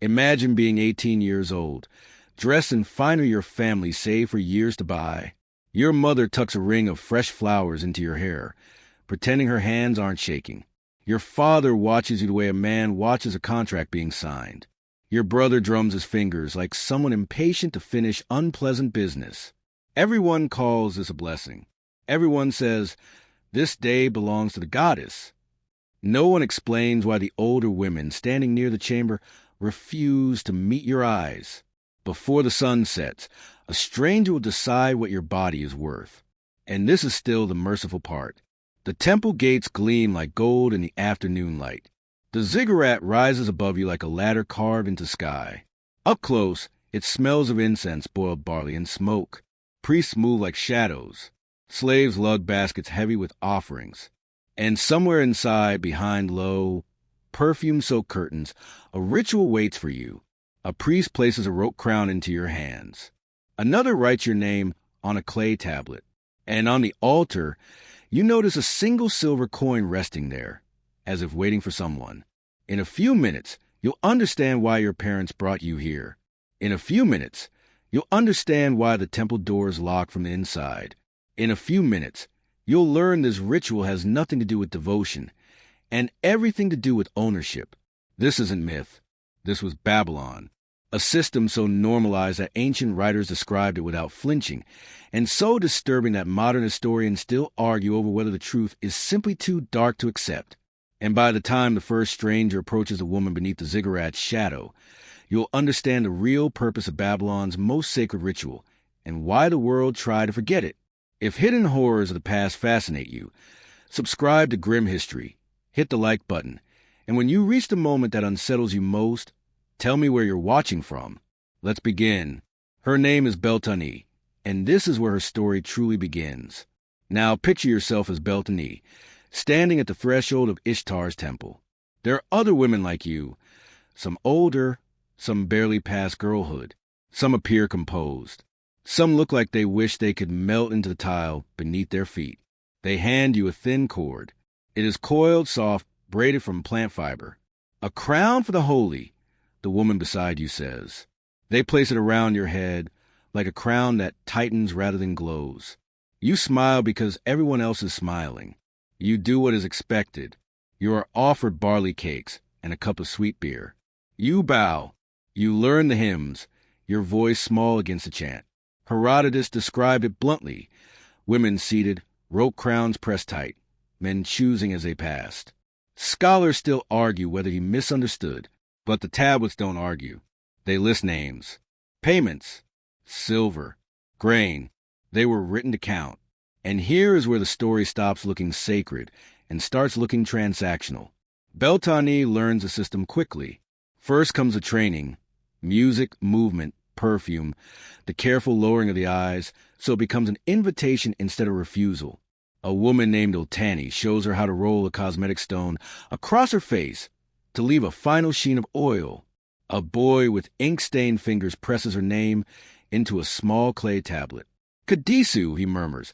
Imagine being 18 years old, dressed in finery your family saved for years to buy. Your mother tucks a ring of fresh flowers into your hair, pretending her hands aren't shaking. Your father watches you the way a man watches a contract being signed. Your brother drums his fingers like someone impatient to finish unpleasant business. Everyone calls this a blessing. Everyone says, "This day belongs to the goddess." No one explains why the older women standing near the chamber refuse to meet your eyes. Before the sun sets, a stranger will decide what your body is worth. And this is still the merciful part. The temple gates gleam like gold in the afternoon light. The ziggurat rises above you like a ladder carved into sky. Up close, it smells of incense, boiled barley, and smoke. Priests move like shadows. Slaves lug baskets heavy with offerings. And somewhere inside, behind low, perfume-soaked curtains, a ritual waits for you. A priest places a rope crown into your hands. Another writes your name on a clay tablet. And on the altar, you notice a single silver coin resting there, as if waiting for someone. In a few minutes, you'll understand why your parents brought you here. In a few minutes, you'll understand why the temple door is locked from the inside. In a few minutes, you'll learn this ritual has nothing to do with devotion, and everything to do with ownership. This isn't myth. This was Babylon, a system so normalized that ancient writers described it without flinching, and so disturbing that modern historians still argue over whether the truth is simply too dark to accept. And by the time the first stranger approaches a woman beneath the ziggurat's shadow, you'll understand the real purpose of Babylon's most sacred ritual, and why the world tried to forget it. If hidden horrors of the past fascinate you, subscribe to Grim History, hit the like button, and when you reach the moment that unsettles you most, tell me where you're watching from. Let's begin. Her name is Beltane, and this is where her story truly begins. Now picture yourself as Beltane, standing at the threshold of Ishtar's temple. There are other women like you, some older, some barely past girlhood. Some appear composed. Some look like they wish they could melt into the tile beneath their feet. They hand you a thin cord. It is coiled, soft, braided from plant fiber. "A crown for the holy," the woman beside you says. They place it around your head like a crown that tightens rather than glows. You smile because everyone else is smiling. You do what is expected. You are offered barley cakes and a cup of sweet beer. You bow. You learn the hymns, your voice small against the chant. Herodotus described it bluntly. Women seated, rope crowns pressed tight, men choosing as they passed. Scholars still argue whether he misunderstood, but the tablets don't argue. They list names. Payments. Silver. Grain. They were written to count. And here is where the story stops looking sacred and starts looking transactional. Beltane learns the system quickly. First comes the training. Music, movement, perfume, the careful lowering of the eyes, so it becomes an invitation instead of refusal. A woman named Ultani shows her how to roll a cosmetic stone across her face to leave a final sheen of oil. A boy with ink-stained fingers presses her name into a small clay tablet. "Kadisu," he murmurs,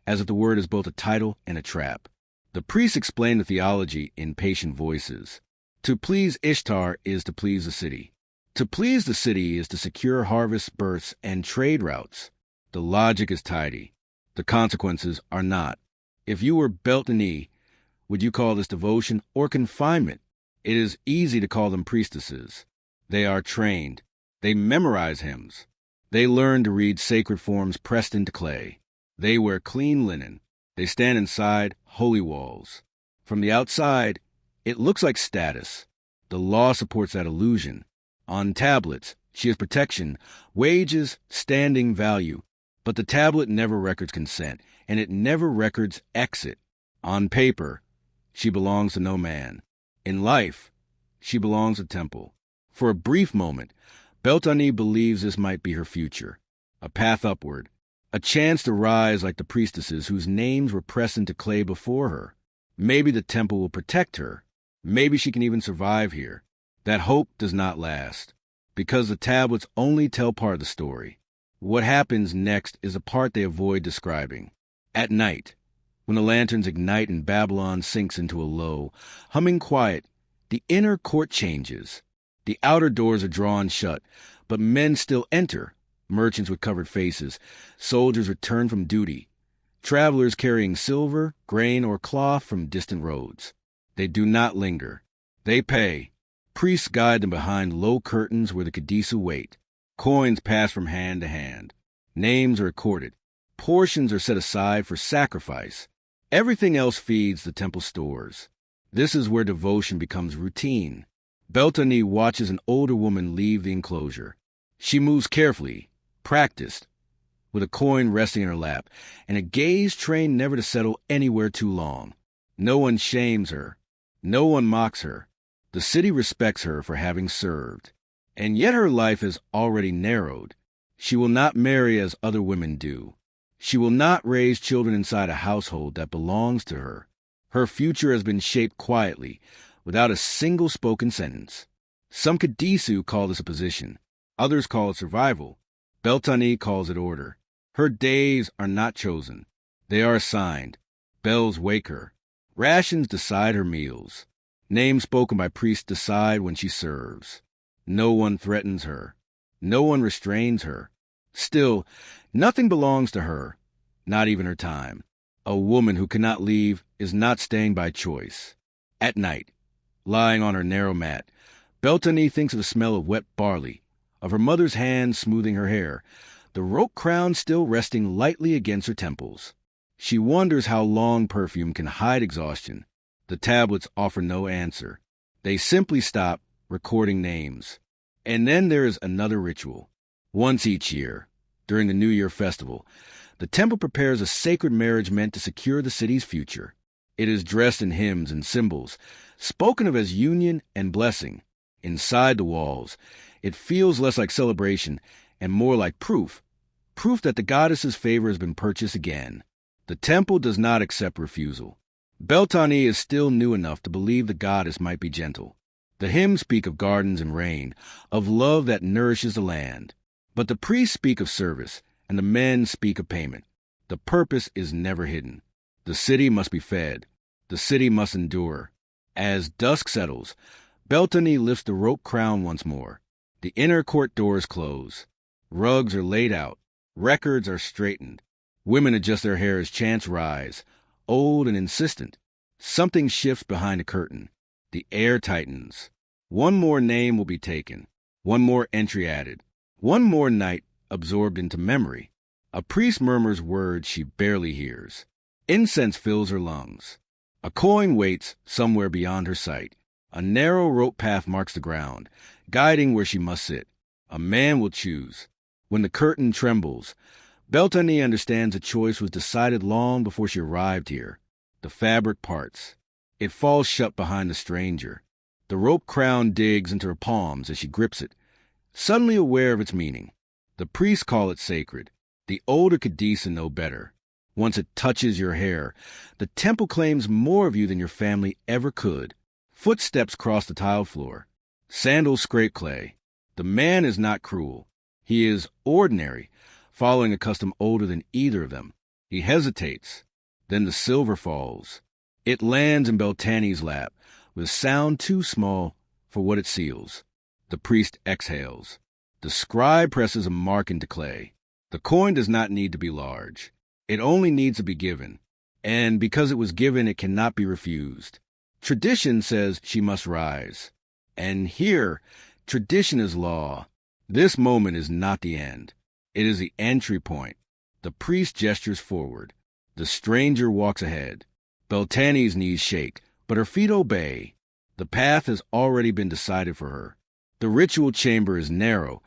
as if the word is both a title and a trap. The priests explain the theology in patient voices. To please Ishtar is to please the city. To please the city is to secure harvests, births, and trade routes. The logic is tidy. The consequences are not. If you were Beltane, would you call this devotion or confinement? It is easy to call them priestesses. They are trained. They memorize hymns. They learn to read sacred forms pressed into clay. They wear clean linen. They stand inside holy walls. From the outside, it looks like status. The law supports that illusion. On tablets, she has protection, wages, standing, value. But the tablet never records consent, and it never records exit. On paper, she belongs to no man. In life, she belongs to temple. For a brief moment, Beltane believes this might be her future. A path upward. A chance to rise like the priestesses whose names were pressed into clay before her. Maybe the temple will protect her. Maybe she can even survive here. That hope does not last, because the tablets only tell part of the story. What happens next is a part they avoid describing. At night, when the lanterns ignite and Babylon sinks into a low, humming quiet, the inner court changes. The outer doors are drawn shut, but men still enter, merchants with covered faces, soldiers returned from duty, travelers carrying silver, grain, or cloth from distant roads. They do not linger. They pay. Priests guide them behind low curtains where the Kadisu wait. Coins pass from hand to hand. Names are recorded. Portions are set aside for sacrifice. Everything else feeds the temple stores. This is where devotion becomes routine. Beltane watches an older woman leave the enclosure. She moves carefully, practiced, with a coin resting in her lap, and a gaze trained never to settle anywhere too long. No one shames her. No one mocks her. The city respects her for having served. And yet her life has already narrowed. She will not marry as other women do. She will not raise children inside a household that belongs to her. Her future has been shaped quietly, without a single spoken sentence. Some Kadisu call this a position. Others call it survival. Beltane calls it order. Her days are not chosen. They are assigned. Bells wake her. Rations decide her meals. Names spoken by priests decide when she serves. No one threatens her. No one restrains her. Still, nothing belongs to her, not even her time. A woman who cannot leave is not staying by choice. At night, lying on her narrow mat, Beltane thinks of the smell of wet barley, of her mother's hands smoothing her hair, the rope crown still resting lightly against her temples. She wonders how long perfume can hide exhaustion. The tablets offer no answer. They simply stop recording names. And then there is another ritual. Once each year, during the New Year festival, the temple prepares a sacred marriage meant to secure the city's future. It is dressed in hymns and symbols, spoken of as union and blessing. Inside the walls, it feels less like celebration and more like proof that the goddess's favor has been purchased again. The temple does not accept refusal. Beltane is still new enough to believe the goddess might be gentle. The hymns speak of gardens and rain, of love that nourishes the land. But the priests speak of service, and the men speak of payment. The purpose is never hidden. The city must be fed. The city must endure. As dusk settles, Beltane lifts the rope crown once more. The inner court doors close. Rugs are laid out. Records are straightened. Women adjust their hair as chants rise, old and insistent. Something shifts behind the curtain. The air tightens. One more name will be taken. One more entry added. One more night absorbed into memory. A priest murmurs words she barely hears. Incense fills her lungs. A coin waits somewhere beyond her sight. A narrow rope path marks the ground, guiding where she must sit. A man will choose. When the curtain trembles, Beltane understands the choice was decided long before she arrived here. The fabric parts. It falls shut behind the stranger. The rope crown digs into her palms as she grips it, suddenly aware of its meaning. The priests call it sacred. The older Kadisu know better. Once it touches your hair, the temple claims more of you than your family ever could. Footsteps cross the tile floor. Sandals scrape clay. The man is not cruel. He is ordinary, following a custom older than either of them. He hesitates. Then the silver falls. It lands in Beltane's lap, with a sound too small for what it seals. The priest exhales. The scribe presses a mark into clay. The coin does not need to be large. It only needs to be given. And because it was given, it cannot be refused. Tradition says she must rise. And here, tradition is law. This moment is not the end. It is the entry point. The priest gestures forward. The stranger walks ahead. Beltane's knees shake, but her feet obey. The path has already been decided for her. The ritual chamber is narrow,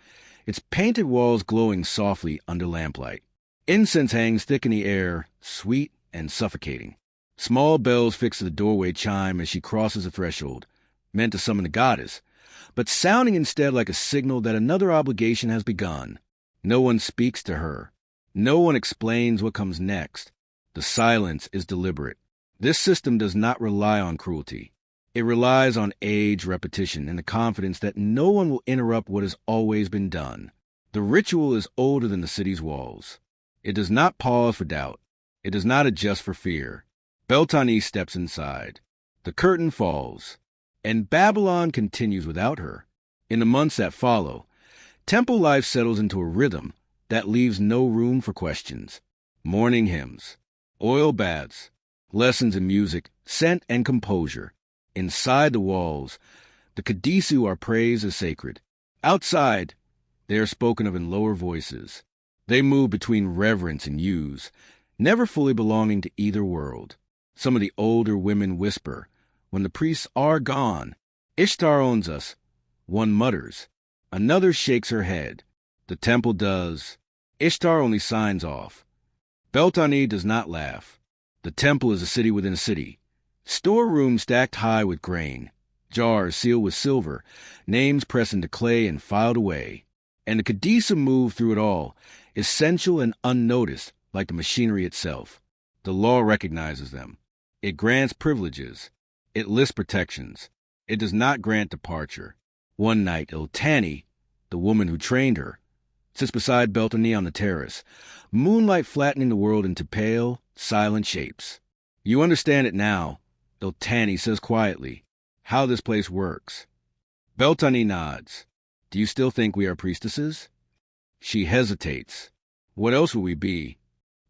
its painted walls glowing softly under lamplight. Incense hangs thick in the air, sweet and suffocating. Small bells fix the doorway chime as she crosses the threshold, meant to summon the goddess, but sounding instead like a signal that another obligation has begun. No one speaks to her. No one explains what comes next. The silence is deliberate. This system does not rely on cruelty. It relies on age, repetition, and the confidence that no one will interrupt what has always been done. The ritual is older than the city's walls. It does not pause for doubt. It does not adjust for fear. Beltane steps inside. The curtain falls, and Babylon continues without her. In the months that follow, temple life settles into a rhythm that leaves no room for questions. Morning hymns, oil baths, lessons in music, scent, and composure. Inside the walls, the Kadisu are praised as sacred. Outside, they are spoken of in lower voices. They move between reverence and use, never fully belonging to either world. Some of the older women whisper, "When the priests are gone, Ishtar owns us." One mutters. Another shakes her head. The temple does. Ishtar only signs off. Beltane does not laugh. The temple is a city within a city. Storerooms stacked high with grain. Jars sealed with silver. Names pressed into clay and filed away. And the Kadisa move through it all, essential and unnoticed, like the machinery itself. The law recognizes them. It grants privileges. It lists protections. It does not grant departure. One night, Iltani, the woman who trained her, sits beside Beltane on the terrace, moonlight flattening the world into pale, silent shapes. "You understand it now," Iltani says quietly, "how this place works." Beltane nods. "Do you still think we are priestesses?" She hesitates. "What else would we be?"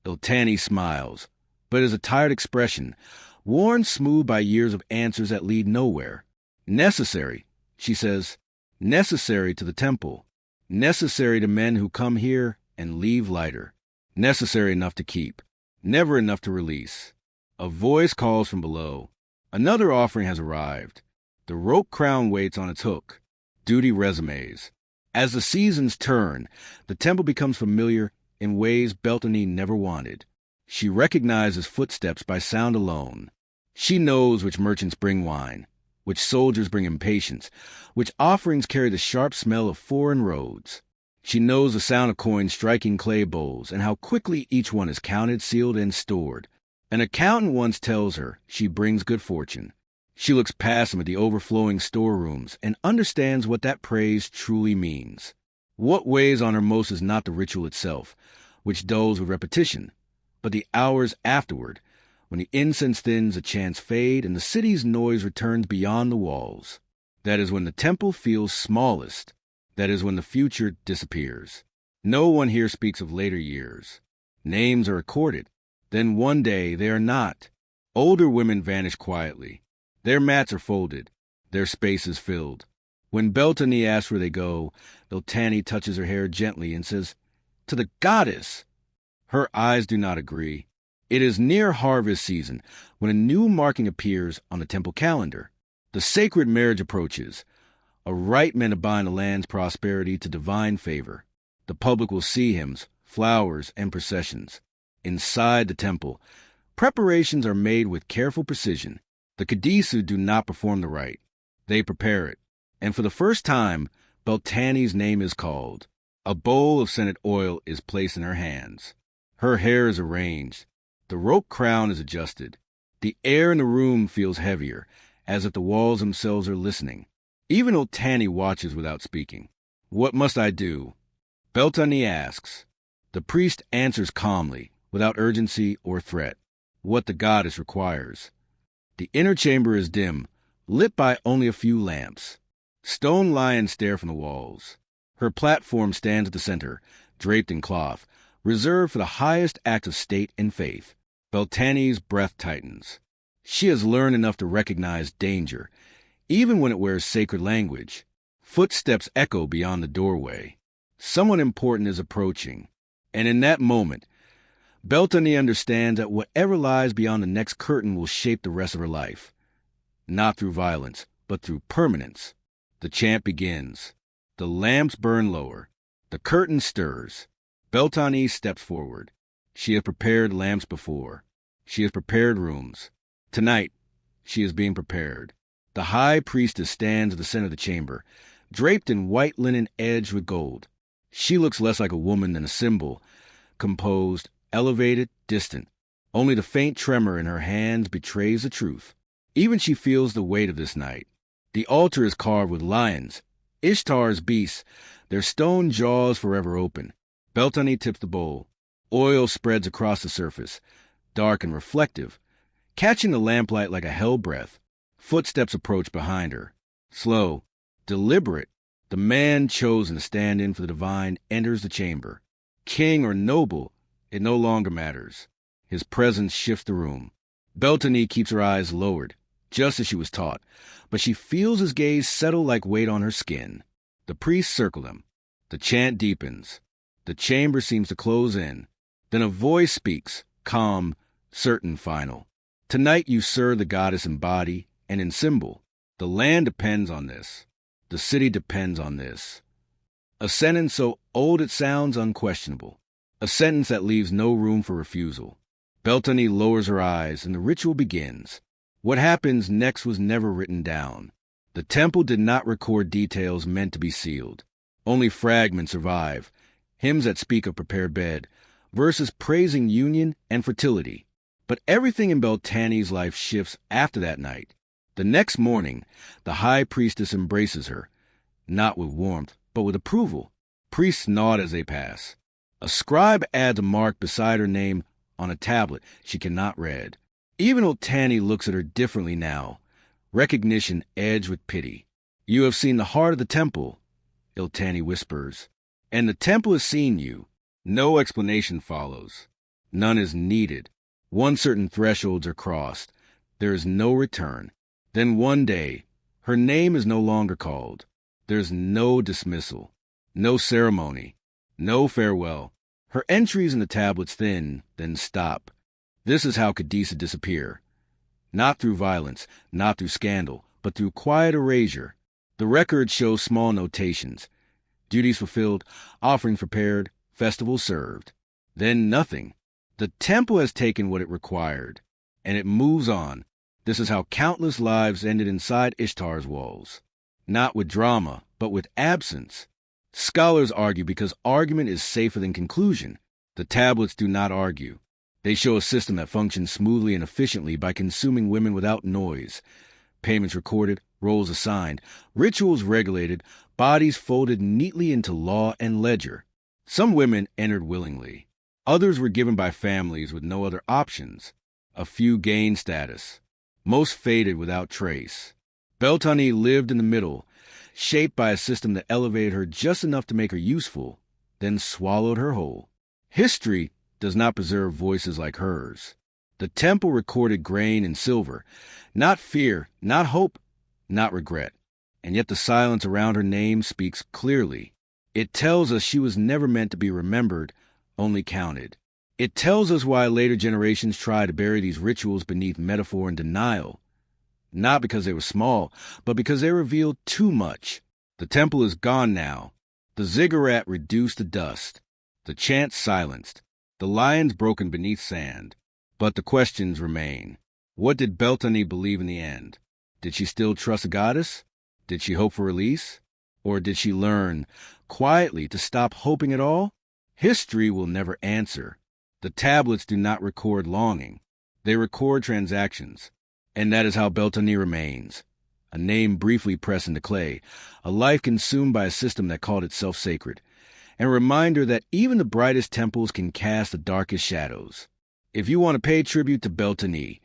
Iltani smiles, but it is a tired expression, worn smooth by years of answers that lead nowhere. "Necessary," she says, "necessary to the temple, necessary to men who come here and leave lighter, necessary enough to keep, never enough to release." A voice calls from below. Another offering has arrived. The rope crown waits on its hook. Duty resumes. As the seasons turn, the temple becomes familiar in ways Beltane never wanted. She recognizes footsteps by sound alone. She knows which merchants bring wine, which soldiers bring impatience, which offerings carry the sharp smell of foreign roads. She knows the sound of coins striking clay bowls and how quickly each one is counted, sealed, and stored. An accountant once tells her she brings good fortune. She looks past them at the overflowing storerooms and understands what that praise truly means. What weighs on her most is not the ritual itself, which dulls with repetition, but the hours afterward, when the incense thins, the chants fade, and the city's noise returns beyond the walls. That is when the temple feels smallest. That is when the future disappears. No one here speaks of later years. Names are recorded. Then one day they are not. Older women vanish quietly. Their mats are folded. Their space is filled. When Beltane asks where they go, Beltane touches her hair gently and says, "To the goddess." Her eyes do not agree. It is near harvest season when a new marking appears on the temple calendar. The sacred marriage approaches. A rite meant to bind the land's prosperity to divine favor. The public will see hymns, flowers, and processions. Inside the temple, preparations are made with careful precision. The Kadisu do not perform the rite. They prepare it. And for the first time, Beltane's name is called. A bowl of scented oil is placed in her hands. Her hair is arranged. The rope crown is adjusted. The air in the room feels heavier, as if the walls themselves are listening. Even Iltani watches without speaking. "What must I do?" Beltane asks. The priest answers calmly, without urgency or threat, what the goddess requires. The inner chamber is dim, lit by only a few lamps. Stone lions stare from the walls. Her platform stands at the center, draped in cloth, reserved for the highest acts of state and faith. Beltane's breath tightens. She has learned enough to recognize danger, even when it wears sacred language. Footsteps echo beyond the doorway. Someone important is approaching. And in that moment, Beltane understands that whatever lies beyond the next curtain will shape the rest of her life. Not through violence, but through permanence. The chant begins. The lamps burn lower. The curtain stirs. Beltane steps forward. She has prepared lamps before. She has prepared rooms. Tonight, she is being prepared. The high priestess stands at the center of the chamber, draped in white linen edged with gold. She looks less like a woman than a symbol, composed, elevated, distant. Only the faint tremor in her hands betrays the truth. Even she feels the weight of this night. The altar is carved with lions, Ishtar's beasts, their stone jaws forever open. Beltane tips the bowl. Oil spreads across the surface, dark and reflective, catching the lamplight like a hell breath. Footsteps approach behind her. Slow, deliberate, The man chosen to stand in for the divine enters the chamber. King or noble, it no longer matters. His presence shifts the room. Beltane keeps her eyes lowered, just as she was taught, but she feels his gaze settle like weight on her skin. The priests circle him. The chant deepens. The chamber seems to close in. Then a voice speaks, calm, certain, final. Tonight you serve the goddess in body and in symbol. The land depends on this. The city depends on this. A sentence so old it sounds unquestionable. A sentence that leaves no room for refusal. Beltane lowers her eyes and the ritual begins. What happens next was never written down. The temple did not record details meant to be sealed. Only fragments survive, hymns that speak of prepared bed, verses praising union and fertility. But everything in Beltane's life shifts after that night. The next morning, the high priestess embraces her, not with warmth, but with approval. Priests nod as they pass. A scribe adds a mark beside her name on a tablet she cannot read. Even Beltane looks at her differently now, recognition edged with pity. You have seen the heart of the temple, Beltane whispers, and the temple has seen you. No explanation follows. None is needed. Once certain thresholds are crossed, there is no return. Then one day, her name is no longer called. There's no dismissal, no ceremony, no farewell. Her entries in the tablets thin, then stop. This is how Caduceus disappear. Not through violence, not through scandal, but through quiet erasure. The record shows small notations. Duties fulfilled, offerings prepared, festivals served. Then nothing. The temple has taken what it required, and it moves on. This is how countless lives ended inside Ishtar's walls. Not with drama, but with absence. Scholars argue because argument is safer than conclusion. The tablets do not argue. They show a system that functions smoothly and efficiently by consuming women without noise. Payments recorded, roles assigned, rituals regulated, bodies folded neatly into law and ledger. Some women entered willingly. Others were given by families with no other options. A few gained status. Most faded without trace. Beltane lived in the middle, shaped by a system that elevated her just enough to make her useful, then swallowed her whole. History does not preserve voices like hers. The temple recorded grain and silver, not fear, not hope, not regret. And yet the silence around her name speaks clearly. It tells us she was never meant to be remembered, only counted. It tells us why later generations try to bury these rituals beneath metaphor and denial. Not because they were small, but because they revealed too much. The temple is gone now. The ziggurat reduced to dust. The chant silenced. The lions broken beneath sand. But the questions remain. What did Beltane believe in the end? Did she still trust a goddess? Did she hope for release? Or did she learn, quietly, to stop hoping at all? History will never answer. The tablets do not record longing. They record transactions. And that is how Beltane remains. A name briefly pressed into clay. A life consumed by a system that called itself sacred. And a reminder that even the brightest temples can cast the darkest shadows. If you want to pay tribute to Beltane,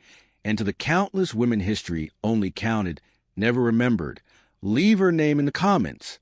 and to the countless women history only counted, never remembered, leave her name in the comments.